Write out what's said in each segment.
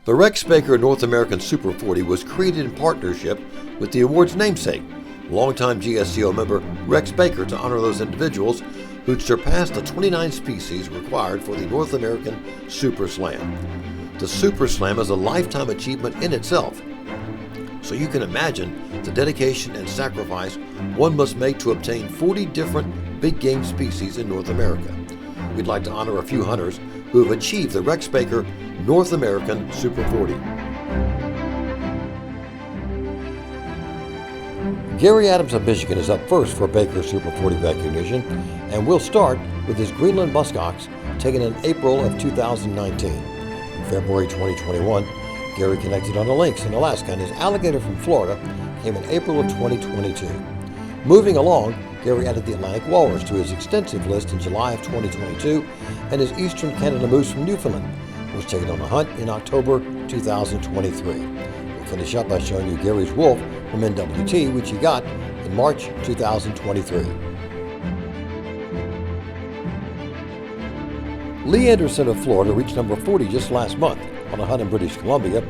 The Rex Baker North American Super 40 was created in partnership with the award's namesake, longtime GSCO member Rex Baker, to honor those individuals who'd surpassed the 29 species required for the North American Super Slam. The Super Slam is a lifetime achievement in itself, so you can imagine the dedication and sacrifice one must make to obtain 40 different big game species in North America. We'd like to honor a few hunters who have achieved the Rex Baker North American Super 40. Gary Adams of Michigan is up first for Baker Super 40 recognition, and we'll start with his Greenland muskox taken in April of 2019. In February 2021, Gary connected on a lynx in Alaska, and his alligator from Florida came in April of 2022. Moving along, Gary added the Atlantic walrus to his extensive list in July of 2022, and his Eastern Canada moose from Newfoundland was taken on a hunt in October 2023. We'll finish up by showing you Gary's wolf from NWT, which he got in March 2023. Lee Anderson of Florida reached number 40 just last month on a hunt in British Columbia,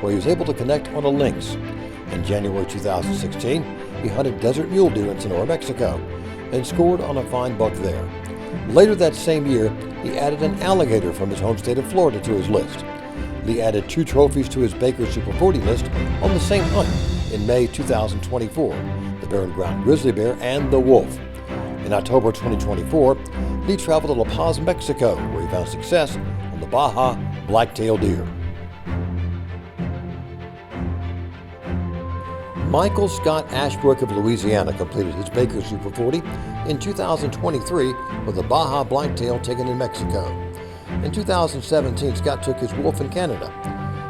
where he was able to connect on a lynx. In January 2016, he hunted desert mule deer in Sonora, Mexico, and scored on a fine buck there. Later that same year, he added an alligator from his home state of Florida to his list. Lee added 2 trophies to his Baker Super 40 list on the same hunt in May 2024, the barren ground grizzly bear and the wolf. In October 2024, Lee traveled to La Paz, Mexico, where he found success on the Baja black-tailed deer. Michael Scott Ashbrook of Louisiana completed his Baker Super 40 in 2023 with a Baja blacktail taken in Mexico. In 2017, Scott took his wolf in Canada.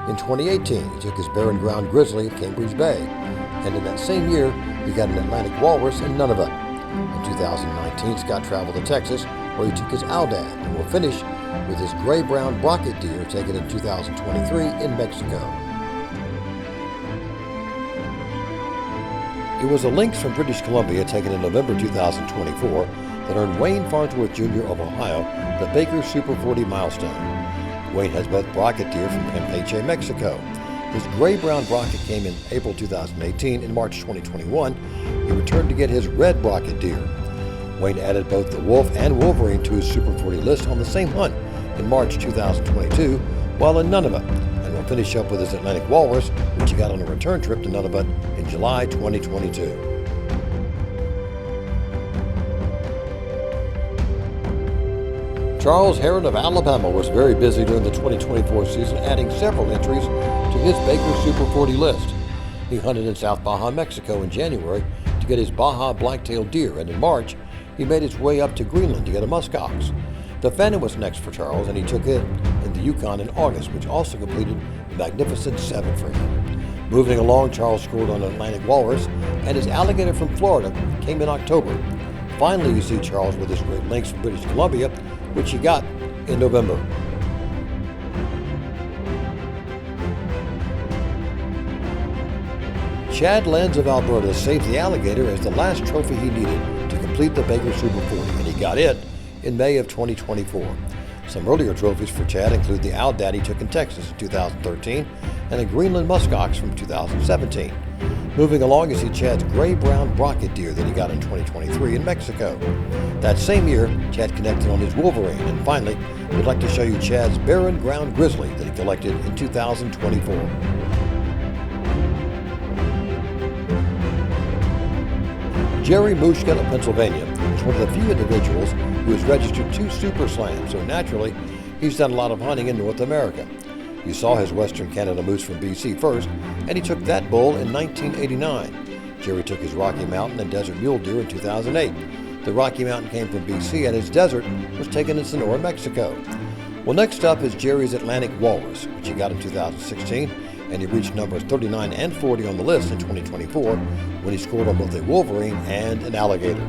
In 2018, he took his barren ground grizzly at Cambridge Bay. And in that same year, he got an Atlantic walrus in Nunavut. In 2019, Scott traveled to Texas, where he took his Aoudad, and will finish with his gray-brown brocket deer taken in 2023 in Mexico. It was a lynx from British Columbia taken in November 2024 that earned Wayne Farnsworth Jr. of Ohio the Baker Super 40 milestone. Wayne has both brocket deer from Campeche, Mexico. His gray-brown brocket came in April 2018. In March 2021, he returned to get his red brocket deer. Wayne added both the wolf and wolverine to his Super 40 list on the same hunt in March 2022 while in Nunavut, and will finish up with his Atlantic walrus, which he got on a return trip to Nunavut in July 2022. Charles Heron of Alabama was very busy during the 2024 season, adding several entries to his Baker Super 40 list. He hunted in South Baja, Mexico in January to get his Baja black-tailed deer, and in March, he made his way up to Greenland to get a muskox. The Phenom was next for Charles, and he took it in the Yukon in August, which also completed the Magnificent 7 for him. Moving along, Charles scored on an Atlantic walrus, and his alligator from Florida came in October. Finally, you see Charles with his great lynx from British Columbia, which he got in November. Chad Lenz of Alberta saved the alligator as the last trophy he needed to complete the Baker Super 40, and he got it in May of 2024. Some earlier trophies for Chad include the Aoudad he took in Texas in 2013 and a Greenland muskox from 2017. Moving along, you see Chad's gray-brown brocket deer that he got in 2023 in Mexico. That same year, Chad connected on his wolverine, and finally, we'd like to show you Chad's barren ground grizzly that he collected in 2024. Jerry Mushkin of Pennsylvania is one of the few individuals who has registered 2 Super Slams, so naturally, he's done a lot of hunting in North America. You saw his Western Canada moose from BC first, and he took that bull in 1989. Jerry took his Rocky Mountain and Desert Mule Deer in 2008. The Rocky Mountain came from BC, and his Desert was taken in Sonora, Mexico. Well, next up is Jerry's Atlantic Walrus, which he got in 2016, and he reached numbers 39 and 40 on the list in 2024 when he scored on both a wolverine and an alligator.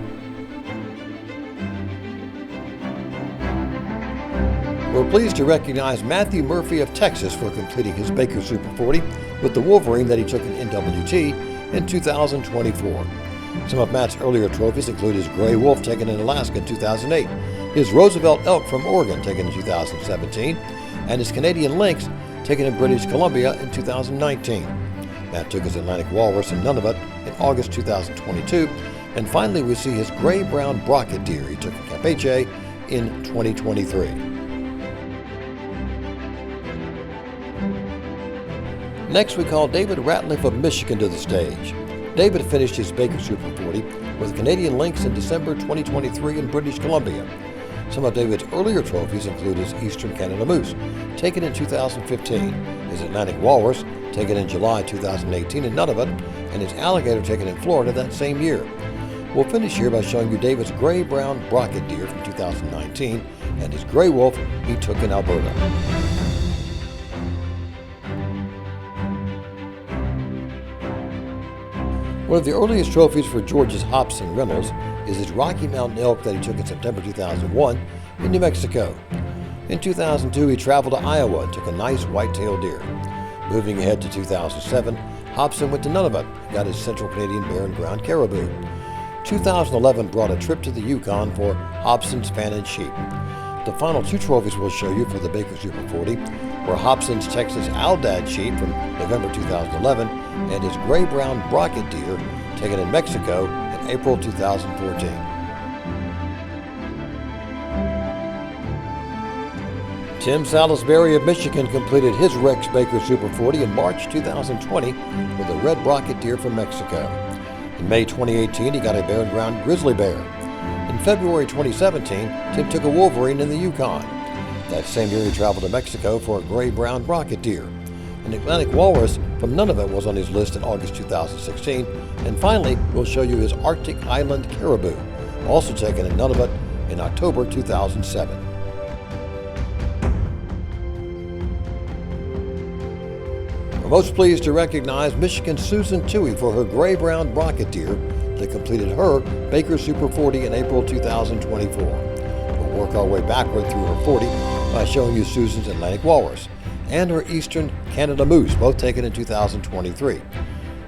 We're pleased to recognize Matthew Murphy of Texas for completing his Baker Super 40 with the wolverine that he took in NWT in 2024. Some of Matt's earlier trophies include his gray wolf taken in Alaska in 2008, his Roosevelt elk from Oregon taken in 2017, and his Canadian lynx taken in British Columbia in 2019. Matt took his Atlantic Walrus in Nunavut in August 2022. And finally, we see his gray-brown Brocket deer he took in Campeche in 2023. Next, we call David Ratliff of Michigan to the stage. David finished his Baker Super 40 with Canadian Lynx in December 2023 in British Columbia. Some of David's earlier trophies include his Eastern Canada Moose, taken in 2015, his Atlantic Walrus, taken in July 2018 in Nunavut, and his Alligator, taken in Florida that same year. We'll finish here by showing you David's gray-brown Brocket deer from 2019 and his gray wolf he took in Alberta. One of the earliest trophies for George's Hobson Reynolds is his Rocky Mountain elk that he took in September 2001 in New Mexico. In 2002, he traveled to Iowa and took a nice white-tailed deer. Moving ahead to 2007, Hobson went to Nunavut and got his Central Canadian Bear and Ground Caribou. 2011 brought a trip to the Yukon for Hobson's Fannin sheep. The final two trophies we'll show you for the Baker Super 40 were Hobson's Texas Aldad sheep from November 2011 and his gray-brown Brocket deer taken in Mexico in April 2014. Tim Salisbury of Michigan completed his Rex Baker Super 40 in March 2020 with a red Brocket deer from Mexico. In May 2018, he got a Bear and Ground grizzly bear. In February 2017, Tim took a Wolverine in the Yukon. That same year, he traveled to Mexico for a gray-brown Brocket deer. An Atlantic Walrus from Nunavut was on his list in August 2016. And finally, we'll show you his Arctic Island Caribou, also taken in Nunavut in October 2007. We're most pleased to recognize Michigan's Susan Toohey for her gray-brown Brocket deer that completed her Baker Super 40 in April 2024. We'll work our way backward through her 40 by showing you Susan's Atlantic Walrus and her Eastern Canada Moose, both taken in 2023.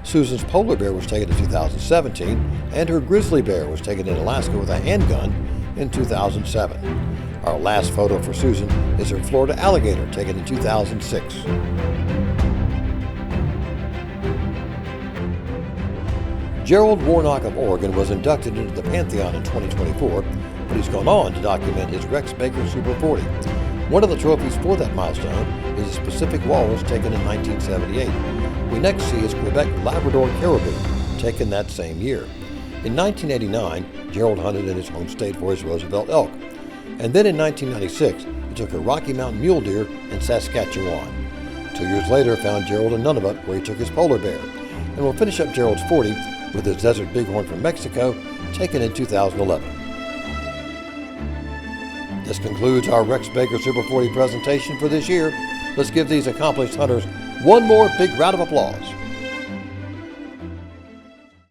Susan's Polar Bear was taken in 2017, and her Grizzly Bear was taken in Alaska with a handgun in 2007. Our last photo for Susan is her Florida Alligator, taken in 2006. Gerald Warnock of Oregon was inducted into the Pantheon in 2024, but he's gone on to document his Rex Baker Super 40. One of the trophies for that milestone is his Pacific Walrus taken in 1978. We next see his Quebec Labrador Caribou, taken that same year. In 1989, Gerald hunted in his home state for his Roosevelt elk. And then in 1996, he took a Rocky Mountain mule deer in Saskatchewan. 2 years later, found Gerald in Nunavut, where he took his polar bear. And we'll finish up Gerald's 40 with his Desert Bighorn from Mexico, taken in 2011. This concludes our Rex Baker Super 40 presentation for this year. Let's give these accomplished hunters one more big round of applause.